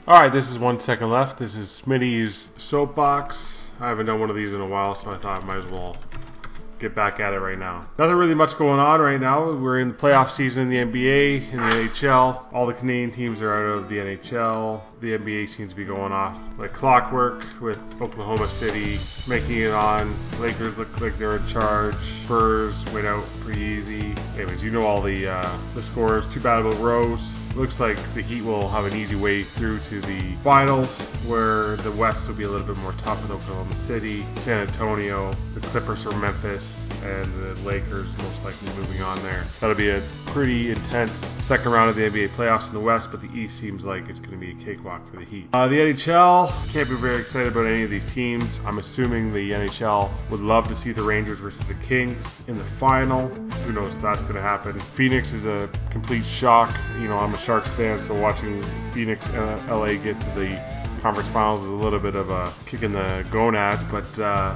Alright, this is 1 second left. This is Smytty's Soapbox. I haven't done one of these in a while, so I thought I might as well get back at it right now. Nothing really much going on right now. We're in the playoff season in the NBA, in the NHL. All the Canadian teams are out of the NHL. The NBA seems to be going off like clockwork with Oklahoma City making it on. Lakers look like they're in charge. Spurs went out pretty easy. Anyways, you know all the scores. Too bad about Rose. Looks like the Heat will have an easy way through to the finals, where the West will be a little bit more tough with Oklahoma City, San Antonio, the Clippers from Memphis, and the Lakers most likely moving on there. That'll be a pretty intense second round of the NBA playoffs in the West, but the East seems like it's going to be a cakewalk for the Heat. The NHL, can't be very excited about any of these teams. I'm assuming the NHL would love to see the Rangers versus the Kings in the final. Who knows if that's going to happen. Phoenix is a complete shock. You know, I'm a Sharks fan, so watching Phoenix and LA get to the conference finals is a little bit of a kick in the gonads, but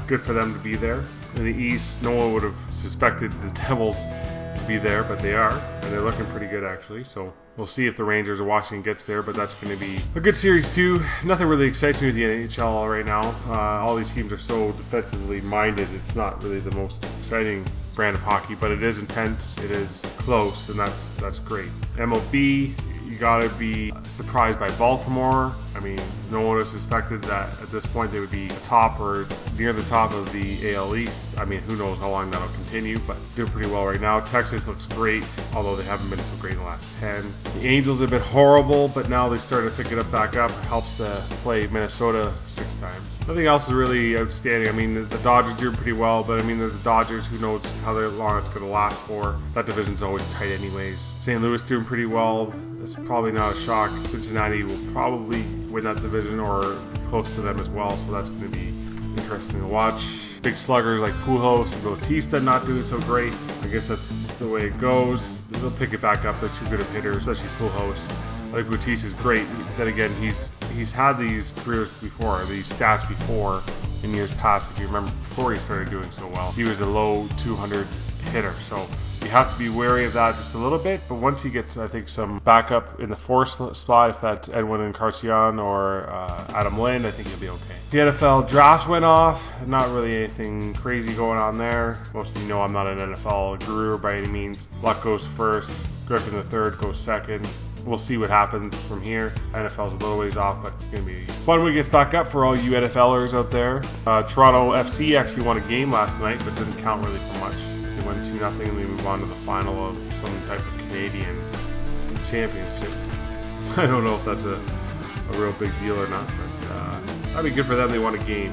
good for them to be there. In the East, no one would have suspected the Devils to be there, but they are, and they're looking pretty good actually, so we'll see if the Rangers or Washington gets there, but that's going to be a good series too. Nothing really excites me with the NHL right now. All these teams are so defensively minded, it's not really the most exciting brand of hockey, but it is intense, it is close, and that's great. MLB, you gotta be surprised by Baltimore. I mean, no one would have suspected that at this point they would be top or near the top of the AL East. I mean, who knows how long that'll continue, but doing pretty well right now. Texas looks great, although they haven't been so great in the last 10. The Angels have been horrible, but now they started to pick it up back up. Helps to play Minnesota 6 times. Nothing else is really outstanding. I mean, the Dodgers do pretty well, but I mean, there's the Dodgers, who knows how long it's going to last for. That division's always tight anyways. St. Louis doing pretty well. It's probably not a shock. Cincinnati will probably win that division or close to them as well, so that's going to be interesting to watch. Big sluggers like Pujols and Bautista not doing so great. I guess that's the way it goes. They'll pick it back up. They're too good of hitters, especially Pujols. I think Bautista's great. Then again, he's had these careers before, these stats before in years past. If you remember, before he started doing so well, he was a low 200 hitter. So you have to be wary of that just a little bit. But once he gets, I think, some backup in the fourth spot, if that's Edwin Encarnacion or Adam Lind, I think he'll be okay. The NFL draft went off. Not really anything crazy going on there. Most of you know I'm not an NFL guru by any means. Luck goes first. Griffin III goes second. We'll see what happens from here. NFL's a little ways off, but it's going to be fun when it gets back up for all you NFLers out there. Toronto FC actually won a game last night, but didn't count really for much. They won 2-0 and they move on to the final of some type of Canadian championship. I don't know if that's a real big deal or not, but that'd be good for them. They won a game.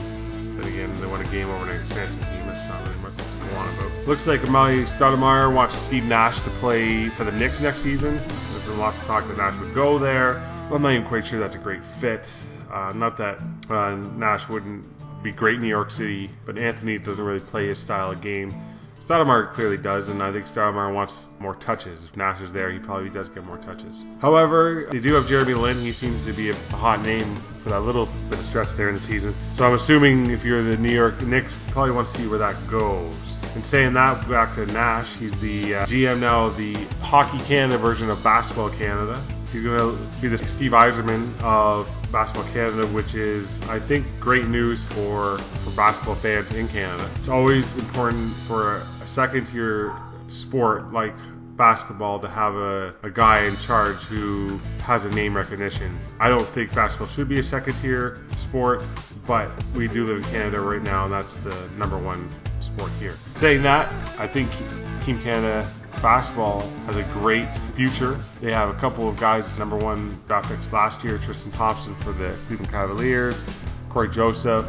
Then again, they won a game over an expansion team. That's not really much to go on about. Looks like Amali Stoudemire wants Steve Nash to play for the Knicks next season. There's been lots of talk that Nash would go there. I'm not even quite sure that's a great fit. Not that Nash wouldn't be great in New York City, but Anthony doesn't really play his style of game. Stoudemire clearly does, and I think Stoudemire wants more touches. If Nash is there, he probably does get more touches. However, they do have Jeremy Lin. He seems to be a hot name for that little bit of stretch there in the season. So I'm assuming if you're the New York Knicks, you probably want to see where that goes. And saying that, back to Nash, he's the GM now of the Hockey Canada version of Basketball Canada. He's going to be the Steve Yzerman of Basketball Canada, which is, I think, great news for basketball fans in Canada. It's always important for a second-tier sport like basketball to have a guy in charge who has a name recognition. I don't think basketball should be a second-tier sport, but we do live in Canada right now, and that's the #1 sport here. Saying that, I think Team Canada basketball has a great future. They have a couple of guys, #1 draft picks last year, Tristan Thompson for the Cleveland Cavaliers, Corey Joseph,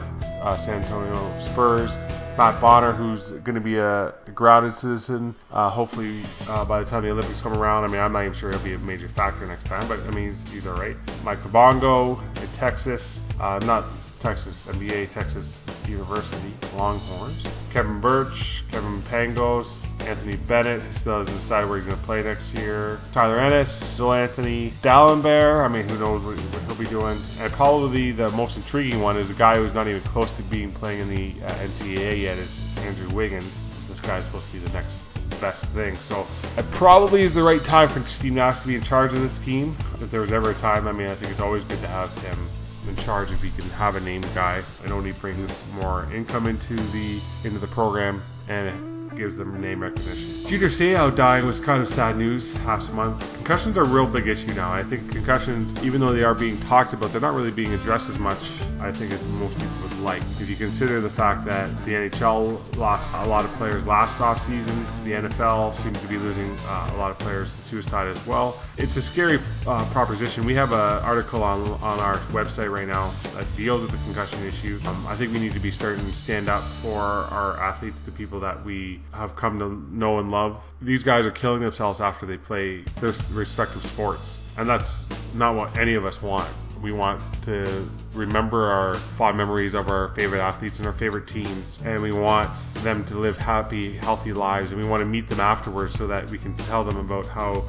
San Antonio Spurs, Matt Bonner, who's going to be a grounded citizen. Hopefully, by the time the Olympics come around, I mean, I'm not even sure he'll be a major factor next time, but I mean, he's all right. Mike Kabongo in Texas, not Texas, NBA, Texas University, Longhorns. Kevin Birch, Kevin Pangos, Anthony Bennett still hasn't decided where he's going to play next year. Tyler Ennis, Joel Anthony Dallenberg, I mean, who knows what he'll be doing. And probably the most intriguing one is a guy who's not even close to playing in the NCAA yet, is Andrew Wiggins. This guy's supposed to be the next the best thing. So it probably is the right time for Steve Nash to be in charge of this team. If there was ever a time, I mean, I think it's always good to have him in charge if he can have a named guy. I know he brings more income into the program, and it gives them name recognition. Junior Seau dying was kind of sad news last month. Concussions are a real big issue now. I think concussions, even though they are being talked about, they're not really being addressed as much, I think, as most people would like. If you consider the fact that the NHL lost a lot of players last offseason, the NFL seems to be losing a lot of players to suicide as well. It's a scary proposition. We have an article on our website right now that deals with the concussion issue. I think we need to be starting to stand up for our athletes, the people that we have come to know and love. These guys are killing themselves after they play their respective sports, and that's not what any of us want. We want to remember our fond memories of our favorite athletes and our favorite teams, and we want them to live happy, healthy lives, and we want to meet them afterwards so that we can tell them about how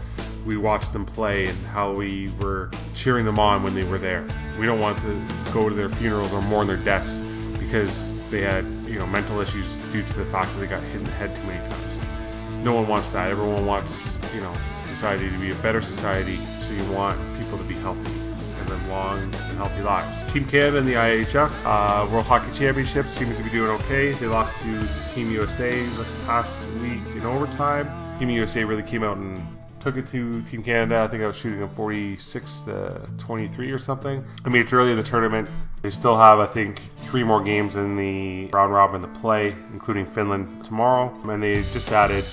we watched them play and how we were cheering them on when they were there. We don't want to go to their funerals or mourn their deaths because they had, mental issues due to the fact that they got hit in the head too many times. No one wants that. Everyone wants, society to be a better society, so you want people to be healthy and live long and healthy lives. Team Canada in the IHF World Hockey Championships seems to be doing okay. They lost to Team USA this past week in overtime. Team USA really came out and took it to Team Canada. I think I was shooting a 46-23 or something. I mean, it's early in the tournament. They still have, I think, 3 more games in the round robin to play, including Finland tomorrow. And they just added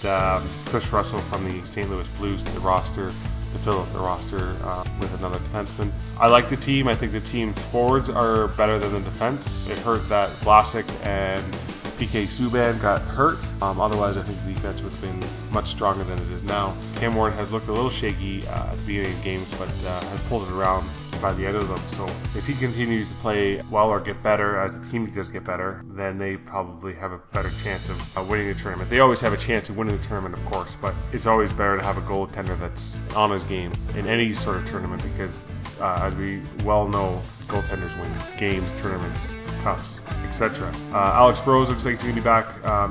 Chris Russell from the St. Louis Blues to the roster, to fill out the roster with another defenseman. I like the team. I think the team's forwards are better than the defense. It hurt that Vlasic and PK Subban got hurt. Otherwise, I think the defense would have been much stronger than it is now. Cam Ward has looked a little shaky at the beginning of games, but has pulled it around by the end of them. So if he continues to play well or get better, as the team does get better, then they probably have a better chance of winning the tournament. They always have a chance of winning the tournament, of course, but it's always better to have a goaltender that's on his game in any sort of tournament because, as we well know, goaltenders win games, tournaments, cups, etc. Alex Burrows looks like he's going to be back.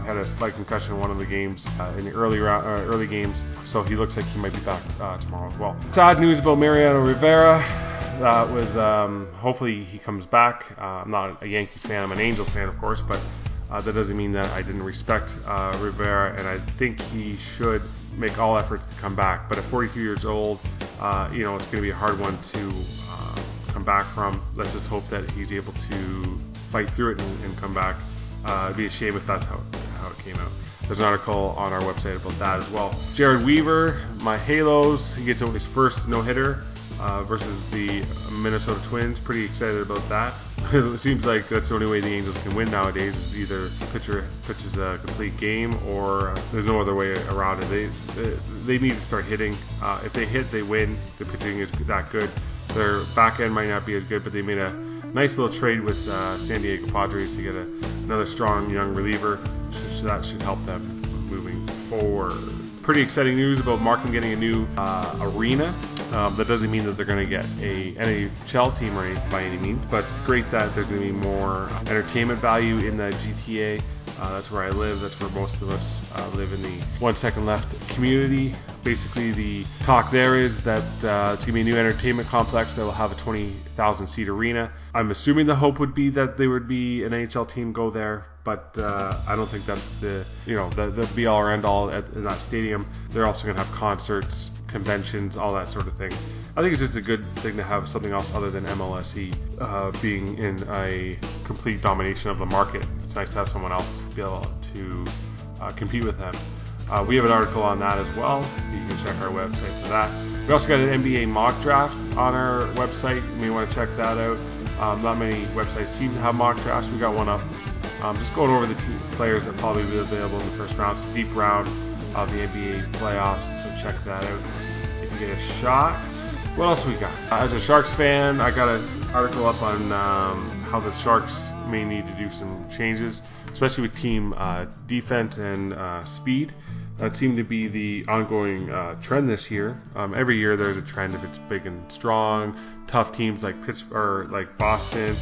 Had a slight concussion in one of the games in the early games, so he looks like he might be back tomorrow as well. Sad news about Mariano Rivera. That was hopefully he comes back. I'm not a Yankees fan. I'm an Angels fan, of course, but that doesn't mean that I didn't respect Rivera, and I think he should make all efforts to come back. But at 42 years old, it's going to be a hard one to come back from. Let's just hope that he's able to fight through it and come back. It'd be a shame if that's how it came out. There's an article on our website about that as well. Jared Weaver, my Halos, he gets his first no-hitter versus the Minnesota Twins. Pretty excited about that. It seems like that's the only way the Angels can win nowadays is either pitcher pitches a complete game or there's no other way around it. They need to start hitting. If they hit, they win. The pitching is that good. Their back end might not be as good, but they made a nice little trade with San Diego Padres to get another strong young reliever. So that should help them moving forward. Pretty exciting news about Markham getting a new arena. That doesn't mean that they're going to get a NHL team by any means, but great that there's going to be more entertainment value in the GTA. That's where I live. That's where most of us live in the 1 Second Left community. Basically, the talk there is that it's going to be a new entertainment complex that will have a 20,000 seat arena. I'm assuming the hope would be that there would be an NHL team go there, but I don't think that's the be all or end all in that stadium. They're also going to have concerts, conventions, all that sort of thing. I think it's just a good thing to have something else other than MLSE being in a complete domination of the market. It's nice to have someone else be able to compete with them. We have an article on that as well. You can check our website for that. We also got an NBA mock draft on our website. You may want to check that out. Not many websites seem to have mock drafts. We got one up. Just going over the players that probably will be available in the first round. It's a deep round of the NBA Playoffs, so check that out if you get a shot. What else we got? As a Sharks fan, I got an article up on how the Sharks may need to do some changes, especially with team defense and speed. That seemed to be the ongoing trend this year. Every year there's a trend if it's big and strong. Tough teams like Boston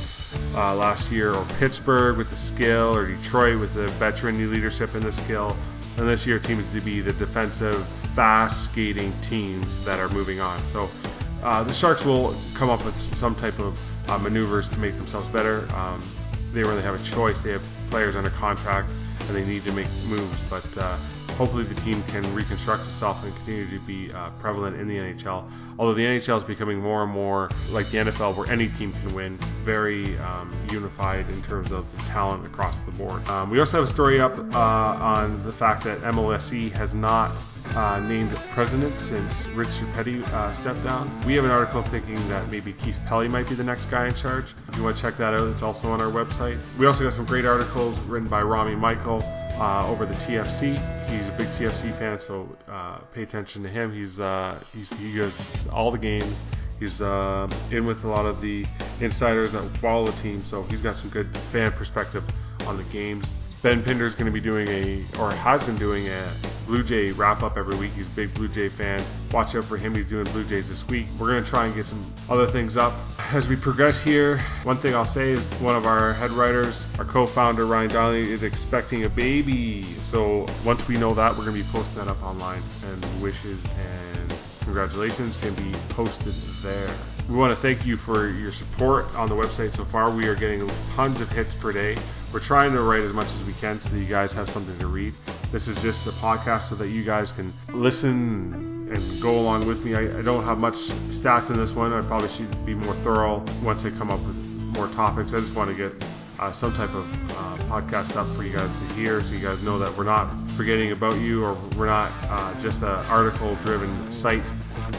last year, or Pittsburgh with the skill, or Detroit with the veteran leadership and the skill. And this year it seems to be the defensive, fast skating teams that are moving on. So the Sharks will come up with some type of maneuvers to make themselves better. They really have a choice. They have players under contract and they need to make moves, but hopefully the team can reconstruct itself and continue to be prevalent in the NHL. Although the NHL is becoming more and more like the NFL, where any team can win, very unified in terms of talent across the board. We also have a story up on the fact that MLSE has not named president since Rich Petty stepped down. We have an article thinking that maybe Keith Pelly might be the next guy in charge. If you want to check that out, it's also on our website. We also got some great articles written by Rami Michael over the TFC. He's a big TFC fan, so pay attention to him. He goes all the games. He's in with a lot of the insiders that follow the team, so he's got some good fan perspective on the games. Ben Pinder's going to be doing has been doing a Blue Jay wrap-up every week. He's a big Blue Jay fan. Watch out for him. He's doing Blue Jays this week. We're going to try and get some other things up. As we progress here, one thing I'll say is one of our head writers, our co-founder, Ryan Donnelly, is expecting a baby. So once we know that, we're going to be posting that up online. And wishes and congratulations can be posted there. We want to thank you for your support on the website so far. We are getting tons of hits per day. We're trying to write as much as we can so that you guys have something to read. This is just a podcast so that you guys can listen and go along with me. I don't have much stats in this one. I probably should be more thorough once I come up with more topics. I just want to get some type of podcast up for you guys to hear, so you guys know that we're not forgetting about you, or we're not just an article-driven site,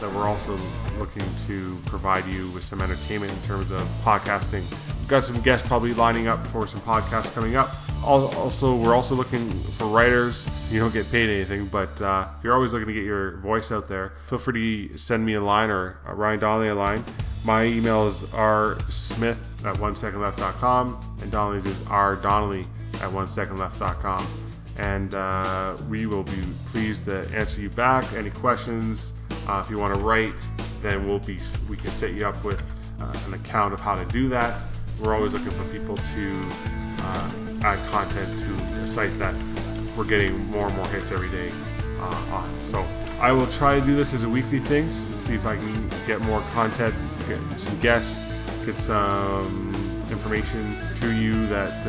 that we're also looking to provide you with some entertainment in terms of podcasting. We've got some guests probably lining up for some podcasts coming up. Also, we're also looking for writers. You don't get paid anything, but if you're always looking to get your voice out there, feel free to send me a line, or Ryan Donnelly a line. My email is rsmith@onesecondleft.com, and Donnelly's is rdonnelly@onesecondleft.com. And we will be pleased to answer you back. Any questions, if you want to write, then we can set you up with an account of how to do that. We're always looking for people to add content to the site that we're getting more and more hits every day on. So I will try to do this as a weekly thing, see if I can get more content, get some guests, get some information to you that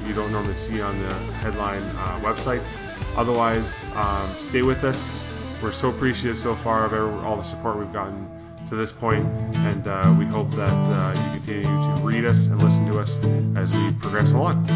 you don't normally see on the headline websites. Otherwise, stay with us. We're so appreciative so far of all the support we've gotten to this point, and we hope that you continue to read us and listen to us as we progress along.